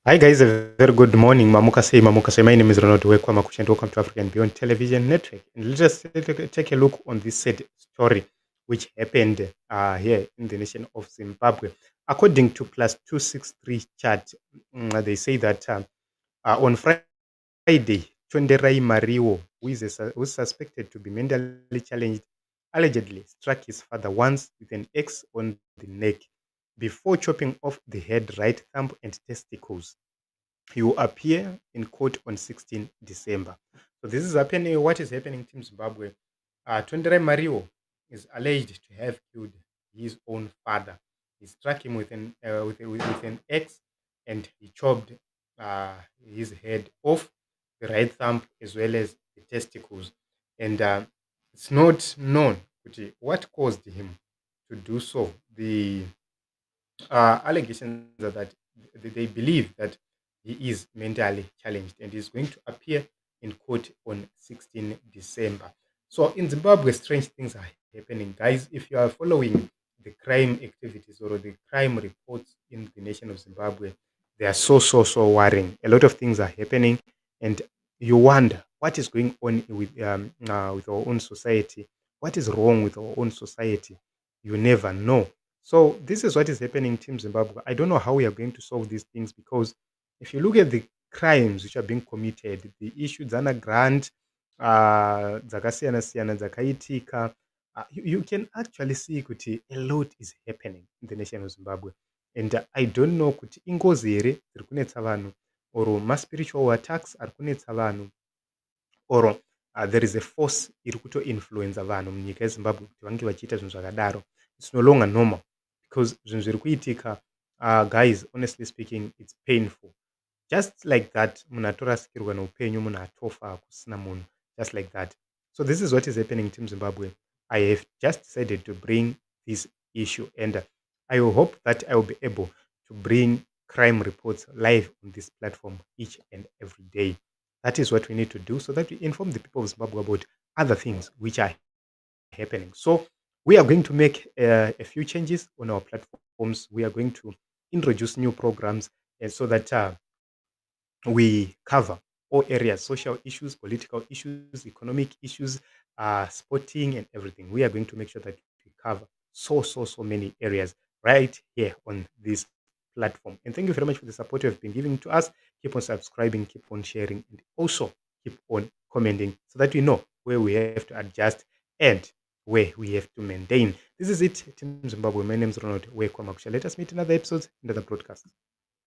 Hi guys, a very good morning. Mamukase. My name is Ronald Wekwamakush and welcome to African Beyond Television Network. And let's just take a look on this sad story which happened here in the nation of Zimbabwe. According to plus 263 chart, they say that on Friday, Chonderai Mariwo, who is suspected to be mentally challenged, allegedly struck his father once with an axe on the neck before chopping off the head, right thumb, and testicles. He will appear in court on 16 December. So this is happening. What is happening in Zimbabwe? Tondere Mario is alleged to have killed his own father. He struck him with an axe and he chopped his head off, the right thumb as well as the testicles. And it's not known what caused him to do so. The allegations are that they believe that he is mentally challenged and is going to appear in court on 16 December. So in Zimbabwe, strange things are happening. Guys, if you are following the crime activities or the crime reports in the nation of Zimbabwe, they are so worrying. A lot of things are happening, and you wonder what is going on with our own society. What is wrong with our own society? You never know. So this is what is happening in Team Zimbabwe. I don't know how we are going to solve these things because if you look at the crimes which are being committed, the issue dzana grant, dzakasiyana siyana dzakaitika, you can actually see kuti a lot is happening in the nation of Zimbabwe. And I don't know kuti ingozi here dziri kunetsa vanhu or ma-spiritual attacks ari kunetsa vanhu or there is a force iri kutoinfluenza vanhu munyika yezimbabwe kuti vange vachiita zvinhu zvakadaro. It's no longer normal because zvinhu zviri kuitika, guys, honestly speaking, it's painful. Just like that, munhu atorasikirwa neupenyu, munhu atofa kusina munhu, just like that. So this is what is happening in Team Zimbabwe. I have just decided to bring this issue, and I hope that I will be able to bring crime reports live on this platform each and every day. That is what we need to do so that we inform the people of Zimbabwe about other things which are happening. So we are going to make a few changes on our platforms. We are going to introduce new programs so that we cover all areas: social issues, political issues, economic issues, sporting, and everything. We are going to make sure that we cover so many areas right here on this platform. And thank you very much for the support you have been giving to us. Keep on subscribing, keep on sharing, and also keep on commenting so that we know where we have to adjust and where we have to maintain. This is it, Team Zimbabwe. My name is Ronald Wekwamakush. Let us meet in other episodes, in other broadcasts.